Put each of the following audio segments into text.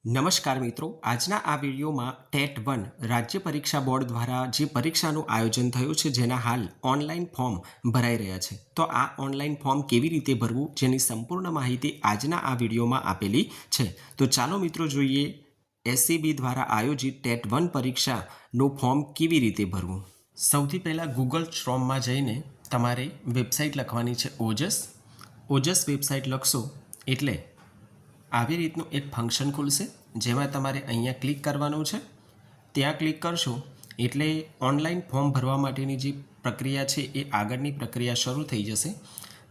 નમસ્કાર મિત્રો, આજના આ વિડીયોમાં ટેટ 1 રાજ્ય પરીક્ષા બોર્ડ દ્વારા જે પરીક્ષાનું આયોજન થયું છે જેના હાલ ઓનલાઈન ફોર્મ ભરાઈ રહ્યા છે. તો આ ઓનલાઈન ફોર્મ કેવી રીતે ભરવું જેની સંપૂર્ણ માહિતી આજના આ વિડીયોમાં આપેલી છે. તો ચાલો મિત્રો જોઈએ એસસીબી દ્વારા આયોજિત ટેટ 1 પરીક્ષાનું ફોર્મ કેવી રીતે ભરવું. સૌથી પહેલાં ગૂગલ ક્રોમમાં જઈને તમારે વેબસાઇટ લખવાની છે ઓજસ વેબસાઇટ લખશો એટલે આવી રીતનું એક ફંક્શન ખુલશે જેમાં તમારે અહીંયા ક્લિક કરવાનું છે. ત્યાં ક્લિક કરશો એટલે ઓનલાઈન ફોર્મ ભરવા માટેની જે પ્રક્રિયા છે એ આગળની પ્રક્રિયા શરૂ થઈ જશે.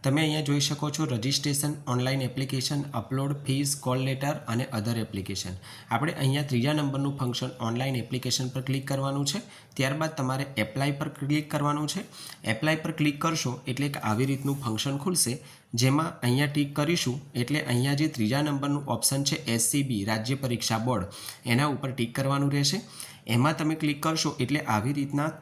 તમે અહીંયા જોઈ શકો છો registration, online application, upload, fees, call letter અને અધર એપ્લિકેશન. આપણે અહીંયા ત્રીજા નંબરનું ફંક્શન ઓનલાઈન એપ્લિકેશન પર ક્લિક કરવાનું છે. ત્યારબાદ તમારે એપ્લાય પર ક્લિક કરવાનું છે. એપ્લાય પર ક્લિક કરશો એટલે એક આવી રીતનું ફંક્શન ખુલશે જેમાં અહીંયા ટીક કરીશું એટલે અહીંયા જે ત્રીજા નંબરનું ઓપ્શન છે એસસીબી રાજ્ય પરીક્ષા બોર્ડ એના ઉપર ટીક કરવાનું રહેશે. એમાં તમે ક્લિક કરશો એટલે આવી રીતના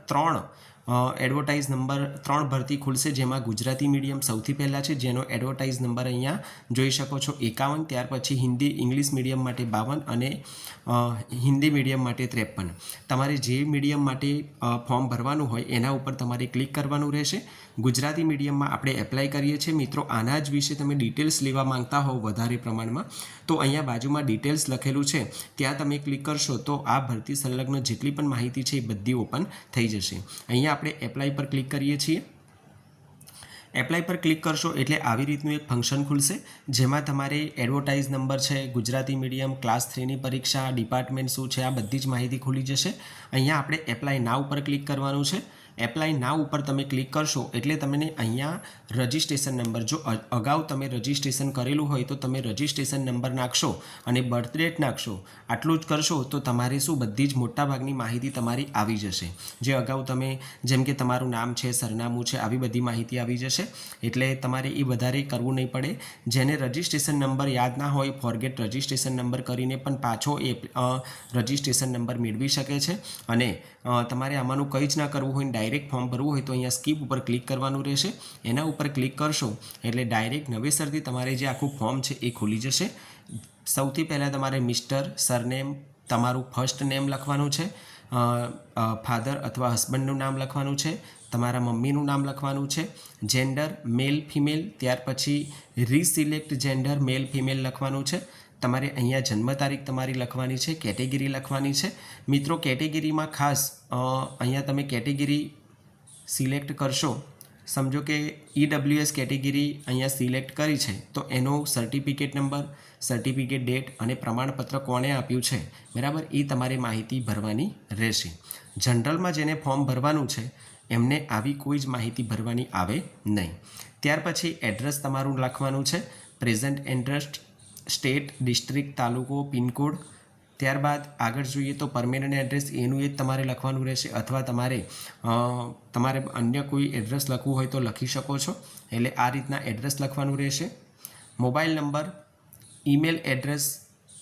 એડવર્ટાઇઝ નંબર 3 ભરતી ખુલશે જેમાં ગુજરાતી મીડિયમ સૌથી પહેલાં છે જેનો એડવર્ટાઇઝ નંબર અહીંયા જોઈ શકો છો 51. ત્યાર પછી હિન્દી ઇંગ્લિશ મીડિયમ માટે 52 અને હિન્દી મીડિયમ માટે 53. તમારે જે મીડિયમ માટે ફોર્મ ભરવાનું હોય એના ઉપર તમારે ક્લિક કરવાનું રહેશે. ગુજરાતી મીડિયમમાં આપણે એપ્લાય કરીએ છીએ. મિત્રો આના જ વિશે તમે ડિટેલ્સ લેવા માંગતા હોવ વધારે પ્રમાણમાં તો અહીંયા બાજુમાં ડિટેલ્સ લખેલું છે ત્યાં તમે ક્લિક કરશો તો આ ભરતી સંલગ્ન જેટલી પણ માહિતી છે એ બધી ઓપન થઈ જશે. અહીંયા આપણે એપ્લાય પર ક્લિક કરીએ છીએ. એપ્લાય પર ક્લિક કરશો એટલે આવી રીતનું એક ફંક્શન ખુલશે જેમાં તમારે એડવર્ટાઇઝ નંબર છે, ગુજરાતી મીડિયમ, ક્લાસ 3ની પરીક્ષા, ડિપાર્ટમેન્ટ શું છે આ બધી જ માહિતી ખુલી જશે. અહીંયા આપણે એપ્લાય નાવ ઉપર ક્લિક કરવાનું છે. એપ્લાય નાવ ઉપર તમે ક્લિક કરશો એટલે તમને અહીંયા રજિસ્ટ્રેશન નંબર, જો અગાઉ તમે રજિસ્ટ્રેશન કરેલું હોય તો તમે રજિસ્ટ્રેશન નંબર નાખશો અને બર્થ ડેટ નાખશો. આટલું જ કરશો તો તમારે શું બધી જ મોટાભાગની માહિતી તમારી આવી જશે. જે અગાઉ તમે જેમ કે તમારું નામ છે, સરનામું છે, આવી બધી માહિતી આવી જશે એટલે તમારે એ વધારે કરવું નહીં પડે. જેને રજિસ્ટ્રેશન નંબર યાદ ના હોય ફોરગેટ રજિસ્ટ્રેશન નંબર કરીને પણ પાછો એ રજિસ્ટ્રેશન નંબર મેળવી શકે છે. અને તમારે આમાંનું કંઈ જ ના કરવું હોય ડાયરેક્ટ ફોર્મ ભરવું હોય તો અહીંયા સ્કીપ ઉપર ક્લિક કરવાનું રહેશે. એના ઉપર ક્લિક કરશો એટલે ડાયરેક્ટ નવેસરથી તમારે જે આખું ફોર્મ છે એ ખુલી જશે. સૌથી પહેલાં તમારે મિસ્ટર, સરનેમ, તમારું ફર્સ્ટ નેમ લખવાનું છે, ફાધર અથવા હસબન્ડનું નામ લખવાનું છે, તમારા મમ્મીનું નામ લખવાનું છે, જેન્ડર મેલ ફિમેલ, ત્યાર પછી રીસિલેક્ટ જેન્ડર મેલ ફિમેલ લખવાનું છે. તમારે અહીંયા જન્મ તારીખ તમારી લખવાની છે, કેટેગરી લખવાની છે. મિત્રો કેટેગરીમાં ખાસ અહીંયા તમે કેટેગરી સિલેક્ટ કરશો, સમજો કે EWS કેટેગરી અહીંયા સિલેક્ટ કરી છે તો એનો સર્ટિફિકેટ નંબર, સર્ટિફિકેટ ડેટ અને પ્રમાણપત્ર કોણે આપ્યું છે બરાબર એ તમારે માહિતી ભરવાની રહેશે. જનરલમાં જેને ફોર્મ ભરવાનું છે એમને આવી કોઈ જ માહિતી ભરવાની આવે નહીં. ત્યાર પછી એડ્રેસ તમારું લખવાનું છે, પ્રેઝન્ટ એડ્રેસ, સ્ટેટ, ડિસ્ટ્રિક્ટ, તાલુકો, પિનકોડ. ત્યારબાદ આગળ જોઈએ તો પરમેનન્ટ એડ્રેસ એનું એ જ તમારે લખવાનું રહેશે અથવા તમારે અન્ય કોઈ એડ્રેસ લખવું હોય તો લખી શકો છો. એટલે આ રીતના એડ્રેસ લખવાનું રહેશે. મોબાઈલ નંબર, ઈમેલ એડ્રેસ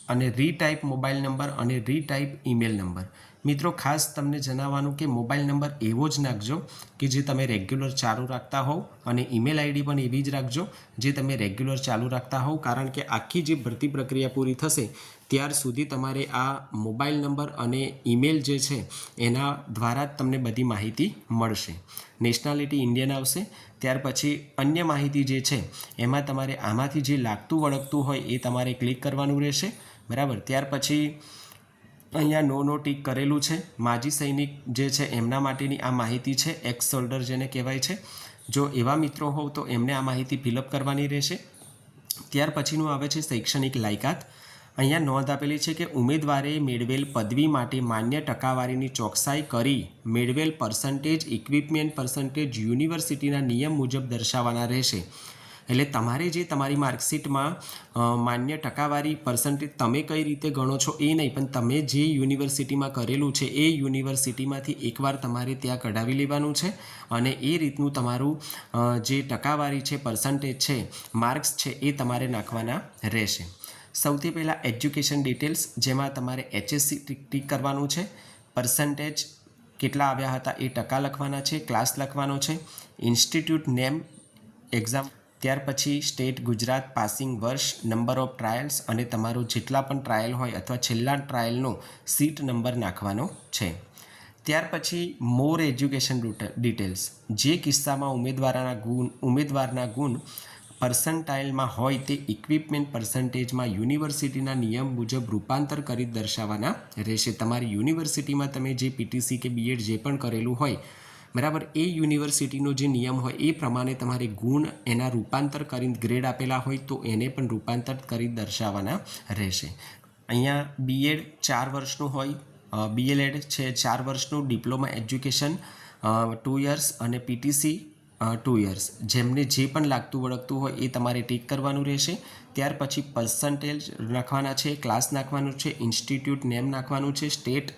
અને રીટાઈપ મોબાઈલ નંબર અને રીટાઈપ ઈમેલ નંબર. મિત્રો ખાસ તમને જણાવવાનું કે મોબાઈલ નંબર એવો જ નાખજો કે જે તમે રેગ્યુલર ચાલુ રાખતા હોવ અને ઈમેલ આઈડી પણ એવી જ રાખજો જે તમે રેગ્યુલર ચાલુ રાખતા હોવ. કારણ કે આખી જે ભરતી પ્રક્રિયા પૂરી થશે ત્યાર સુધી તમારે આ મોબાઈલ નંબર અને ઈમેલ જે છે એના દ્વારા જ તમને બધી માહિતી મળશે. નેશનાલિટી ઇન્ડિયન આવશે. ત્યાર પછી અન્ય માહિતી જે છે એમાં તમારે આમાંથી જે લાગતું વળગતું હોય એ તમારે ક્લિક કરવાનું રહેશે બરાબર. ત્યાર પછી અહીંયા નો ટીક કરેલું છે. માજી સૈનિક જે છે એમના માટેની આ માહિતી છે, એક્સ સોલ્ડર જેને કહેવાય છે. જો એવા મિત્રો હોવ તો એમને આ માહિતી ફિલઅપ કરવાની રહેશે. ત્યાર પછીનું આવે છે શૈક્ષણિક લાયકાત. અહીંયા નોંધ આપેલી છે કે ઉમેદવારે મેળવેલ પદવી માટે માન્ય ટકાવારીની ચોકસાઈ કરી મેળવેલ પર્સન્ટેજ, ઇક્વિપમેન્ટ પર્સન્ટેજ યુનિવર્સિટીના નિયમ મુજબ દર્શાવવાના રહેશે. એટલે તમારે જે તમારી માર્કશીટમાં માન્ય ટકાવારી પર્સન્ટેજ તમે કઈ રીતે ગણો છો એ નહીં, પણ તમે જે યુનિવર્સિટીમાં કરેલું છે એ યુનિવર્સિટીમાંથી એકવાર તમારે ત્યાં કઢાવી લેવાનું છે અને એ રીતનું તમારું જે ટકાવારી છે, પર્સન્ટેજ છે, માર્ક્સ છે એ તમારે નાખવાના રહેશે. સૌથી પહેલાં એજ્યુકેશન ડિટેલ્સ જેમાં તમારે HSC ટીક કરવાનું છે, પર્સન્ટેજ કેટલા આવ્યા હતા એ ટકા લખવાના છે, ક્લાસ લખવાનો છે, ઇન્સ્ટિટ્યૂટ નેમ, એક્ઝામ ત્યાર પછી સ્ટેટ ગુજરાત પાસિંગ વર્ષ, નંબર ઓફ ટ્રાયલ્સ અને તમારું જેટલા પણ ટ્રાયલ હોય અથવા છેલ્લા ટ્રાયલનો સીટ નંબર નાખવાનો છે. ત્યાર પછી મોર એજ્યુકેશન ડિટેલ્સ, જે કિસ્સામાં ઉમેદવારના ગુણ પર્સન્ટાઇલમાં હોય તે ઇક્વિપમેન્ટ પર્સન્ટેજમાં યુનિવર્સિટીના નિયમ મુજબ રૂપાંતર કરી દર્શાવવાના રહેશે. તમારી યુનિવર્સિટીમાં તમે જે પીટીસી કે બીએડ જે પણ કરેલું હોય, બરાબર, એ યુનિવર્સિટીનો જે નિયમ હોય એ પ્રમાણે તમારે ગુણ એના રૂપાંતર કરી ગ્રેડ આપેલા હોય તો એને પણ રૂપાંતર કરી દર્શાવવાના રહેશે. અહીંયા બીએડ 4 વર્ષનું હોય, બીએલએડ છે 4 વર્ષનું, ડિપ્લોમા એજ્યુકેશન 2 યર્સ અને પીટીસી 2 યર્સ. જેમને જે પણ લાગતું વળગતું હોય એ તમારે ટીક કરવાનું રહેશે. ત્યાર પછી પર્સન્ટેજ નાખવાના છે, ક્લાસ નાખવાનું છે, ઇન્સ્ટિટ્યૂટ નેમ નાખવાનું છે, સ્ટેટ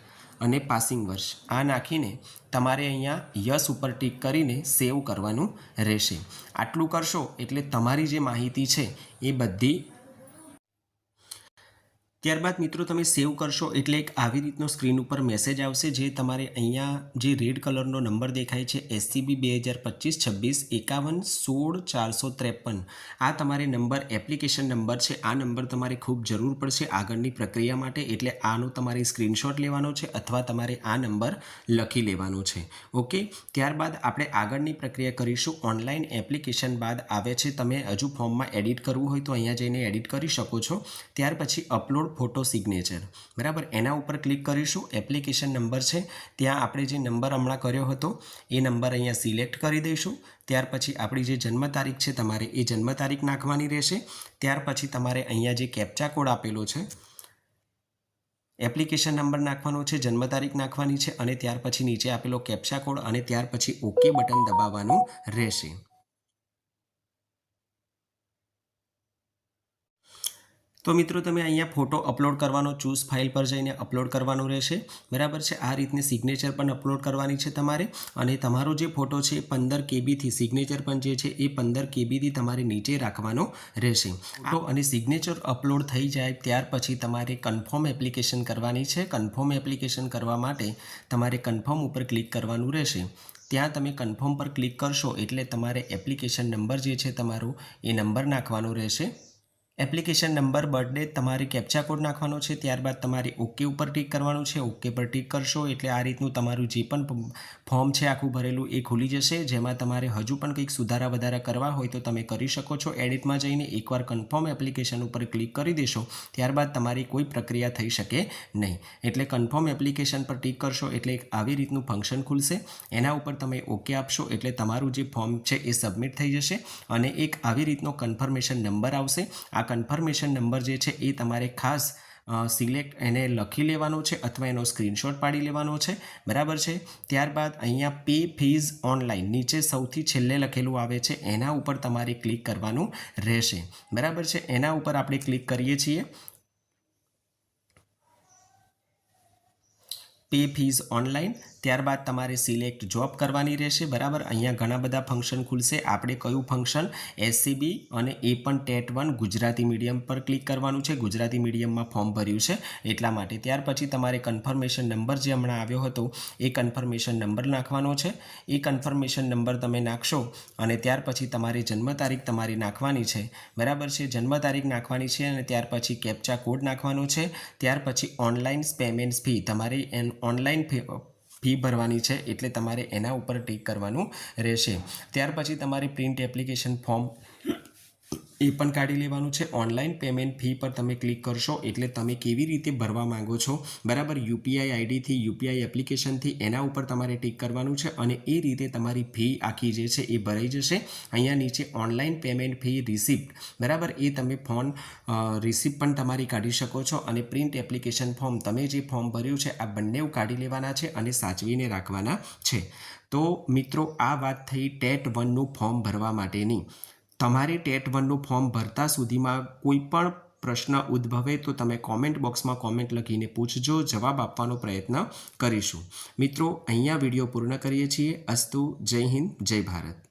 અને પાસિંગ વર્ષ આ નાખીને તમારે અહીંયા યસ ઉપર ટીક કરીને સેવ કરવાનું રહેશે. આટલું કરશો એટલે તમારી જે માહિતી છે એ બધી. ત્યારબાદ મિત્રો તમે સેવ કરશો એટલે એક આવી રીતનો સ્ક્રીન ઉપર મેસેજ આવશે, જે તમારે અહીંયા જે રેડ કલરનો નંબર દેખાય છે SCB 2025-26-51-16-453, આ તમારે નંબર એપ્લિકેશન નંબર છે. આ નંબર તમારે ખૂબ જરૂર પડશે આગળની પ્રક્રિયા માટે, એટલે આનો તમારે સ્ક્રીનશોટ લેવાનો છે અથવા તમારે આ નંબર લખી લેવાનો છે. ઓકે, ત્યારબાદ આપણે આગળની પ્રક્રિયા કરીશું. ઓનલાઈન એપ્લિકેશન બાદ આવે છે, તમે હજુ ફોર્મમાં એડિટ કરવું હોય તો અહીંયા જઈને એડિટ કરી શકો છો. ત્યાર પછી અપલોડ ફોટો સિગ્નેચર, બરાબર, એના ઉપર ક્લિક કરીશું. એપ્લિકેશન નંબર છે ત્યાં આપણે જે નંબર હમણાં કર્યો હતો એ નંબર અહીંયા સિલેક્ટ કરી દઈશું. ત્યાર પછી આપણી જે જન્મ તારીખ છે તમારે એ જન્મ તારીખ નાખવાની રહેશે. ત્યાર પછી તમારે અહીંયા જે કેપ્ચા કોડ આપેલો છે, એપ્લિકેશન નંબર નાખવાનો છે, જન્મ તારીખ નાખવાની છે અને ત્યાર પછી નીચે આપેલો કેપ્ચા કોડ અને ત્યાર પછી ઓકે બટન દબાવવાનું રહેશે. તો મિત્રો તમે અહીંયા ફોટો અપલોડ કરવાનો, ચૂઝ ફાઇલ પર જઈને અપલોડ કરવાનું રહેશે, બરાબર છે. આ રીતની સિગ્નેચર પણ અપલોડ કરવાની છે તમારે, અને તમારો જે ફોટો છે એ 15 KBથી, સિગ્નેચર પણ જે છે એ 15 KBથી તમારે નીચે રાખવાનો રહેશે. તો અને સિગ્નેચર અપલોડ થઈ જાય ત્યાર પછી તમારે કન્ફર્મ એપ્લિકેશન કરવાની છે. કન્ફર્મ એપ્લિકેશન કરવા માટે તમારે કન્ફર્મ ઉપર ક્લિક કરવાનું રહેશે. ત્યાં તમે કન્ફર્મ પર ક્લિક કરશો એટલે તમારે એપ્લિકેશન નંબર જે છે તમારો એ નંબર નાખવાનો રહેશે. એપ્લિકેશન નંબર, બર્થડે, તમારે કેપ્ચા કોડ નાખવાનો છે. ત્યારબાદ તમારે ઓકે ઉપર ટીક કરવાનું છે. ઓકે પર ટીક કરશો એટલે આ રીતનું તમારું જે પણ ફોર્મ છે આખું ભરેલું એ ખુલી જશે, જેમાં તમારે હજુ પણ કંઈક સુધારા વધારા કરવા હોય તો તમે કરી શકો છો. એડિટમાં જઈને એકવાર કન્ફર્મ એપ્લિકેશન ઉપર ક્લિક કરી દેશો ત્યારબાદ તમારી કોઈ પ્રક્રિયા થઈ શકે નહીં. એટલે કન્ફર્મ એપ્લિકેશન પર ટીક કરશો એટલે એક આવી રીતનું ફંક્શન ખુલશે. એના ઉપર તમે ઓકે આપશો એટલે તમારું જે ફોર્મ છે એ સબમિટ થઈ જશે અને એક આવી રીતનો કન્ફર્મેશન નંબર આવશે. આ કન્ફર્મેશન નંબર જે છે એ તમારે ખાસ સિલેક્ટ એને લખી લેવાનો છે અથવા એનો સ્ક્રીનશોટ પાડી લેવાનો છે, બરાબર છે. ત્યારબાદ અહીંયા પે ફીઝ ઓનલાઈન નીચે સૌથી છેલ્લે લખેલું આવે છે એના ઉપર તમારે ક્લિક કરવાનું રહેશે, બરાબર છે. એના ઉપર આપણે ક્લિક કરીએ છીએ. પે ફીઝ ઓનલાઈન, ત્યારબાદ તમારે સિલેક્ટ જોબ કરવાની રહેશે, બરાબર. અહીંયા ઘણા બધા ફંક્શન ખુલશે. આપણે કયું ફંક્શન SCB અને એ પણ ટેટ 1 ગુજરાતી મીડિયમ પર ક્લિક કરવાનું છે. ગુજરાતી મીડિયમમાં ફોર્મ ભર્યું છે એટલા માટે. ત્યાર પછી તમારે કન્ફર્મેશન નંબર જે હમણાં આવ્યો હતો એ કન્ફર્મેશન નંબર નાખવાનો છે. એ કન્ફર્મેશન નંબર તમે નાખશો અને ત્યાર પછી તમારી જન્મ તારીખ તમારી નાખવાની છે, બરાબર છે. જન્મ તારીખ નાખવાની છે અને ત્યાર પછી કેપ્ચા કોડ નાખવાનો છે. ત્યાર પછી ઓનલાઈન પેમેન્ટ્સ ફી, તમારી ઓનલાઈન ફી ભરવાની છે એટલે તમારે એના ઉપર ટીક કરવાનું રહેશે. ત્યાર પછી તમારે પ્રિન્ટ એપ્લિકેશન ફોર્મ એ પણ કાઢી લેવાનું છે. ઓનલાઈન પેમેન્ટ ફી પર તમે ક્લિક કરશો એટલે તમે કેવી રીતે ભરવા માંગો છો, બરાબર, UPI આઈડીથી, UPI એપ્લિકેશનથી, એના ઉપર તમારે ટીક કરવાનું છે અને એ રીતે તમારી ફી આખી જે છે એ ભરાઈ જશે. અહીંયા નીચે ઓનલાઈન પેમેન્ટ ફી રિસિપ્ટ, બરાબર, એ તમે રિસિપ્ટ પણ તમારી કાઢી શકો છો અને પ્રિન્ટ એપ્લિકેશન ફોર્મ, તમે જે ફોર્મ ભર્યું છે આ બંને કાઢી લેવાના છે અને સાચવીને રાખવાના છે. તો મિત્રો આ વાત થઈ ટેટ 1નું ફોર્મ ભરવા માટેની. તમારે ટેટ 1નું ફોર્મ ભરતા સુધીમાં કોઈ પણ પ્રશ્ન ઉદ્ભવે તો તમે કોમેન્ટ બોક્સમાં કોમેન્ટ લખીને પૂછજો, જવાબ આપવાનો પ્રયત્ન કરીશું. મિત્રો અહીંયા વિડીયો પૂર્ણ કરીએ છીએ. અસ્તુ, જય હિન્દ, જય ભારત.